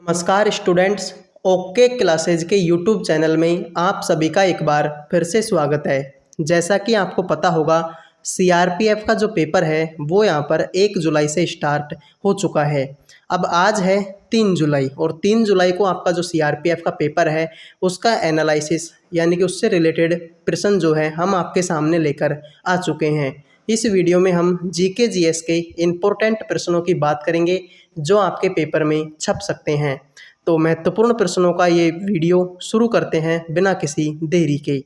नमस्कार students. Okay classes के YouTube channel में आप सभी का एक बार फिर से स्वागत है। जैसा कि आपको पता होगा, सीआरपीएफ का जो पेपर है वो यहाँ पर 1 जुलाई से स्टार्ट हो चुका है। अब आज है 3 जुलाई और 3 जुलाई को आपका जो सीआरपीएफ का पेपर है उसका एनालिसिस यानी कि उससे रिलेटेड प्रश्न जो है हम आपके सामने लेकर आ चुके हैं। इस वीडियो में हम जीके जीएस के इम्पोर्टेंट प्रश्नों की बात करेंगे जो आपके पेपर में छप सकते हैं। तो महत्वपूर्ण प्रश्नों का ये वीडियो शुरू करते हैं बिना किसी देरी के।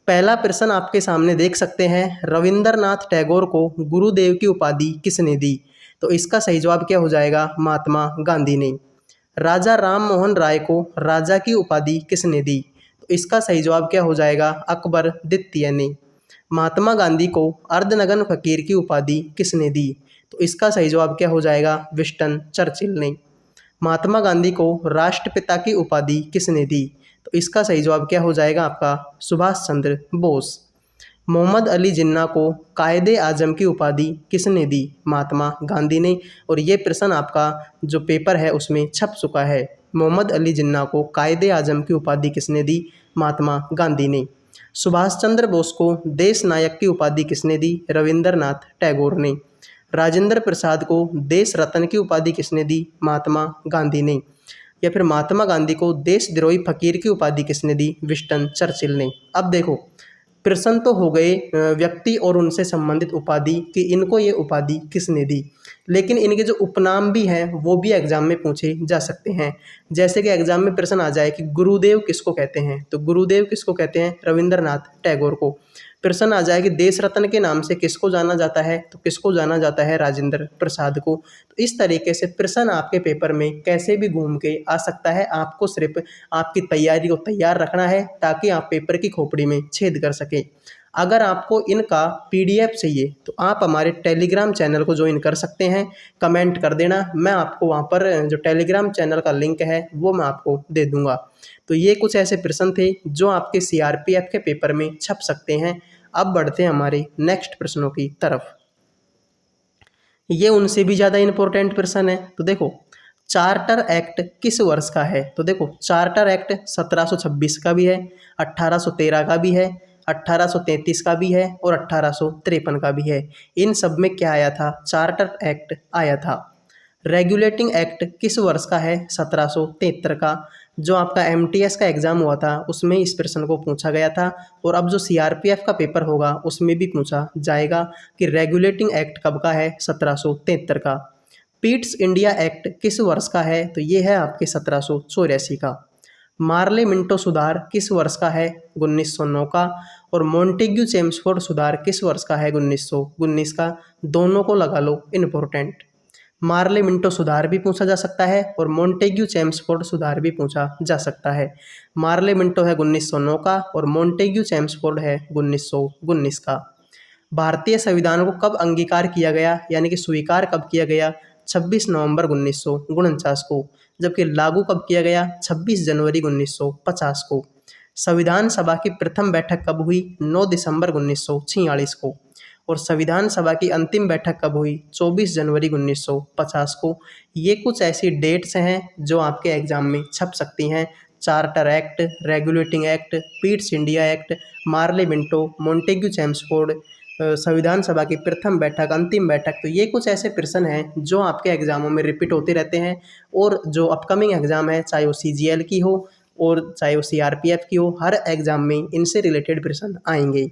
पहला प्रश्न आपके सामने देख सकते हैं, रविंद्रनाथ टैगोर को गुरुदेव की उपाधि किसने दी? तो इसका सही जवाब क्या हो जाएगा? महात्मा गांधी ने। राजा राम मोहन राय को राजा की उपाधि किसने दी? तो इसका सही जवाब क्या हो जाएगा? अकबर द्वितीय ने। महात्मा गांधी को अर्धनग्न फकीर की उपाधि किसने दी? तो इसका सही जवाब क्या हो जाएगा? विंस्टन चर्चिल ने। महात्मा गांधी को राष्ट्रपिता की उपाधि किसने दी? तो इसका सही जवाब क्या हो जाएगा आपका? सुभाष चंद्र बोस। मोहम्मद अली जिन्ना को कायदे आजम की उपाधि किसने दी? महात्मा गांधी ने। और ये प्रश्न आपका जो पेपर है उसमें छप चुका है। मोहम्मद अली जिन्ना को कायदे आजम की उपाधि किसने दी? महात्मा गांधी ने। सुभाष चंद्र बोस को देश नायक की उपाधि किसने दी? रविंद्रनाथ टैगोर ने। राजेंद्र प्रसाद को देश रत्न की उपाधि किसने दी? महात्मा गांधी ने। या फिर महात्मा गांधी को देशद्रोही फकीर की उपाधि किसने दी? विंस्टन चर्चिल ने। अब देखो, प्रश्न तो हो गए व्यक्ति और उनसे संबंधित उपाधि कि इनको ये उपाधि किसने दी, लेकिन इनके जो उपनाम भी हैं वो भी एग्जाम में पूछे जा सकते हैं। जैसे कि एग्जाम में प्रश्न आ जाए कि गुरुदेव किसको कहते हैं, तो गुरुदेव किसको कहते हैं? रविंद्रनाथ टैगोर को। प्रश्न आ जाए कि देश रत्न के नाम से किसको जाना जाता है, तो किसको जाना जाता है? राजेंद्र प्रसाद को। तो इस तरीके से प्रश्न आपके पेपर में कैसे भी घूम के आ सकता है। आपको सिर्फ आपकी तैयारी को तैयार रखना है ताकि आप पेपर की खोपड़ी में छेद कर सकें। अगर आपको इनका पीडीएफ चाहिए तो आप हमारे टेलीग्राम चैनल को ज्वाइन कर सकते हैं। कमेंट कर देना, मैं आपको वहाँ पर जो टेलीग्राम चैनल का लिंक है वो मैं आपको दे दूँगा। तो ये कुछ ऐसे प्रश्न थे जो आपके सीआरपीएफ के पेपर में छप सकते हैं। अब बढ़ते हैं हमारे नेक्स्ट प्रश्नों की तरफ। ये उनसे भी ज़्यादा इम्पोर्टेंट प्रश्न है। तो देखो, चार्टर एक्ट किस वर्ष का है? तो देखो, चार्टर एक्ट 1726 का भी है, 1813 का भी है, 1833 का भी है और 1853 का भी है। इन सब में क्या आया था? चार्टर एक्ट आया था। रेगुलेटिंग एक्ट किस वर्ष का है? 1773 का। जो आपका एमटीएस का एग्ज़ाम हुआ था उसमें इस प्रश्न को पूछा गया था और अब जो सीआरपीएफ का पेपर होगा उसमें भी पूछा जाएगा कि रेगुलेटिंग एक्ट कब का है? 1773 का। पीट्स इंडिया एक्ट किस वर्ष का है? तो ये है आपके 1784 का। मार्ले मिंटो सुधार किस वर्ष का है? 1909 का। और मोंटेग्यू चेम्सफोर्ड सुधार किस वर्ष का है? 1919 का। दोनों को लगा लो इम्पोर्टेंट। मार्ले मिंटो सुधार भी पूछा जा सकता है और मोंटेग्यू चेम्सफोर्ड सुधार भी पूछा जा सकता है। मार्ले मिंटो है 1909 का और मोंटेग्यू चेम्सफोर्ड है 1919 का। भारतीय संविधान को कब अंगीकार किया गया यानी कि स्वीकार कब किया गया? 26 नवंबर 1949 को। जबकि लागू कब किया गया? 26 जनवरी 1950 को। संविधान सभा की प्रथम बैठक कब हुई? 9 दिसंबर 1946 को। और संविधान सभा की अंतिम बैठक कब हुई? 24 जनवरी 1950 को। ये कुछ ऐसी डेट्स हैं जो आपके एग्जाम में छप सकती हैं। Charter Act, Regulating Act, Pitt's India Act, Morley Minto, Montagu Chelmsford, संविधान सभा की प्रथम बैठक, अंतिम बैठक। तो ये कुछ ऐसे प्रश्न हैं जो आपके एग्जामों में रिपीट होते रहते हैं और जो अपकमिंग एग्जाम है, चाहे वो सीजीएल की हो और चाहे वो सीआरपीएफ की हो, हर एग्जाम में इनसे रिलेटेड प्रश्न आएंगे।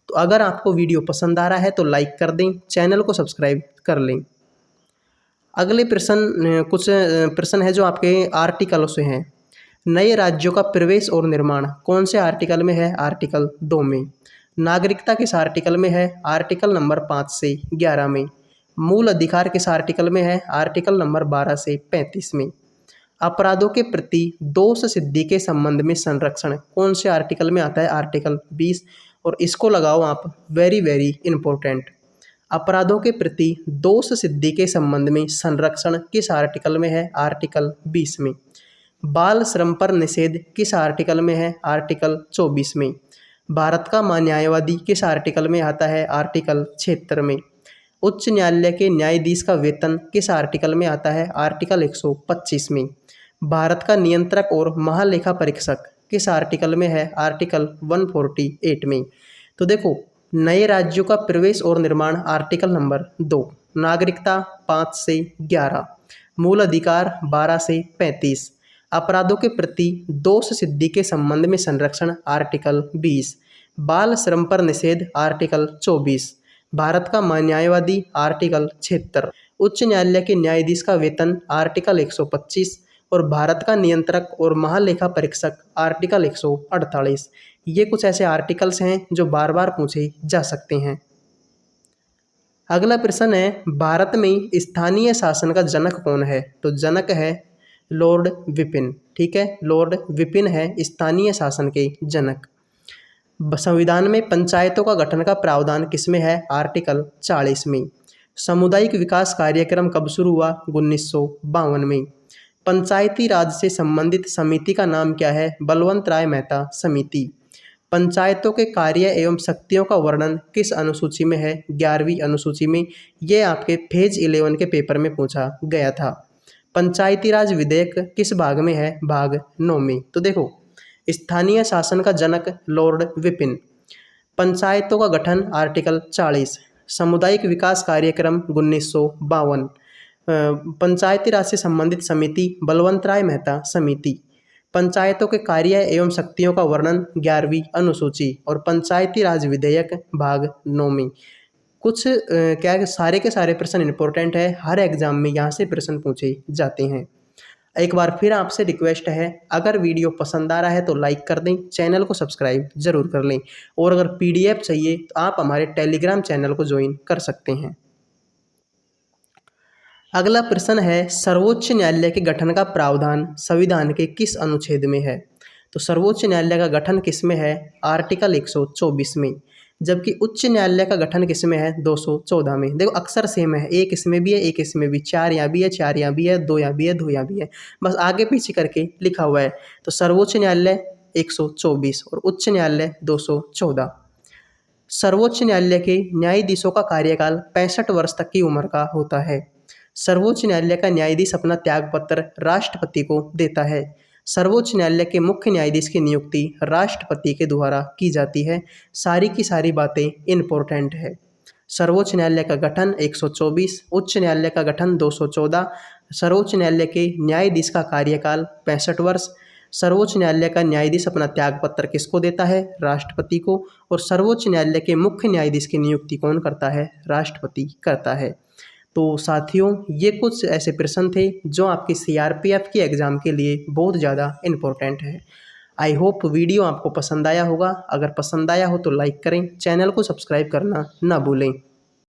तो अगर आपको वीडियो पसंद आ रहा है तो लाइक कर दें, चैनल को सब्सक्राइब कर लें। अगले प्रश्न कुछ प्रश्न है जो आपके आर्टिकलों से हैं। नए राज्यों का प्रवेश और निर्माण कौन से आर्टिकल में है? आर्टिकल 2 में। नागरिकता किस आर्टिकल में है? आर्टिकल नंबर 5 से 11 में। मूल अधिकार किस आर्टिकल में है? आर्टिकल नंबर 12 से 35 में। अपराधों के प्रति दोष सिद्धि के संबंध में संरक्षण कौन से आर्टिकल में आता है? आर्टिकल 20। और इसको लगाओ आप, वेरी वेरी इंपॉर्टेंट। अपराधों के प्रति दोष सिद्धि के संबंध में संरक्षण किस आर्टिकल में है? आर्टिकल 20 में। बाल श्रम पर निषेध किस आर्टिकल में है? आर्टिकल 24 में। भारत का महान्यायवादी किस आर्टिकल में आता है? आर्टिकल 76 में। उच्च न्यायालय के न्यायाधीश का वेतन किस आर्टिकल में आता है? आर्टिकल 125 में। भारत का नियंत्रक और महालेखा परीक्षक किस आर्टिकल में है? आर्टिकल 148 में। तो देखो, नए राज्यों का प्रवेश और निर्माण आर्टिकल नंबर 2, नागरिकता 5 से 11, मूल अधिकार 12 से 35, अपराधों के प्रति दोष सिद्धि के संबंध में संरक्षण आर्टिकल 20, बाल श्रम पर निषेध आर्टिकल 24, भारत का न्यायवादी आर्टिकल 76, उच्च न्यायालय के न्यायाधीश का वेतन आर्टिकल 125 और भारत का नियंत्रक और महालेखा परीक्षक आर्टिकल 148। ये कुछ ऐसे आर्टिकल्स हैं जो बार बार पूछे जा सकते हैं। अगला प्रश्न है, भारत में स्थानीय शासन का जनक कौन है? तो जनक है लॉर्ड विपिन। ठीक है, लॉर्ड विपिन है स्थानीय शासन के जनक। संविधान में पंचायतों का गठन का प्रावधान किसमें है? आर्टिकल 40 में। सामुदायिक विकास कार्यक्रम कब शुरू हुआ? 1952 में। पंचायती राज से संबंधित समिति का नाम क्या है? बलवंत राय मेहता समिति। पंचायतों के कार्य एवं शक्तियों का वर्णन किस अनुसूची में है? 11वीं अनुसूची में। ये आपके फेज 11 के पेपर में पूछा गया था। पंचायती राज विधेयक किस भाग में है? भाग 9 में। तो देखो, स्थानीय शासन का जनक लॉर्ड विपिन, पंचायतों का गठन आर्टिकल 40, सामुदायिक विकास कार्यक्रम 1952, पंचायती राज से संबंधित समिति बलवंत राय मेहता समिति, पंचायतों के कार्य एवं शक्तियों का वर्णन 11वीं अनुसूची और पंचायती राज विधेयक भाग 9 में। कुछ क्या सारे के सारे प्रश्न इंपॉर्टेंट है, हर एग्जाम में यहाँ से प्रश्न पूछे जाते हैं। एक बार फिर आपसे रिक्वेस्ट है, अगर वीडियो पसंद आ रहा है तो लाइक कर दें, चैनल को सब्सक्राइब जरूर कर लें और अगर PDF चाहिए तो आप हमारे टेलीग्राम चैनल को ज्वाइन कर सकते हैं। अगला प्रश्न है, सर्वोच्च न्यायालय के गठन का प्रावधान संविधान के किस अनुच्छेद में है? तो सर्वोच्च न्यायालय का गठन किस में है? आर्टिकल 124 में। जबकि उच्च न्यायालय का गठन किस में है? 214 में। देखो अक्सर सेम है, एक इसमें भी है एक इसमें भी, 4 यहाँ भी है 4 यहाँ भी है, 2 यहाँ भी है 2 यहाँ भी है, बस आगे पीछे करके लिखा हुआ है। तो सर्वोच्च न्यायालय 124 और उच्च न्यायालय 214। सर्वोच्च न्यायालय के न्यायाधीशों का कार्यकाल 65 वर्ष तक की उम्र का होता है। सर्वोच्च न्यायालय का न्यायाधीश अपना त्यागपत्र राष्ट्रपति को देता है। सर्वोच्च न्यायालय के मुख्य न्यायाधीश की नियुक्ति राष्ट्रपति के द्वारा की जाती है। सारी की सारी बातें इम्पोर्टेंट है। सर्वोच्च न्यायालय का गठन 124, उच्च न्यायालय का गठन 214, सर्वोच्च न्यायालय के न्यायाधीश का कार्यकाल 65 वर्ष, सर्वोच्च न्यायालय का न्यायाधीश अपना त्यागपत्र किसको देता है? राष्ट्रपति को, और सर्वोच्च न्यायालय के मुख्य न्यायाधीश की नियुक्ति कौन करता है? राष्ट्रपति करता है। तो साथियों, ये कुछ ऐसे प्रश्न थे जो आपकी CRPF की एग्ज़ाम के लिए बहुत ज़्यादा इम्पोर्टेंट है। आई होप वीडियो आपको पसंद आया होगा। अगर पसंद आया हो तो लाइक करें, चैनल को सब्सक्राइब करना ना भूलें।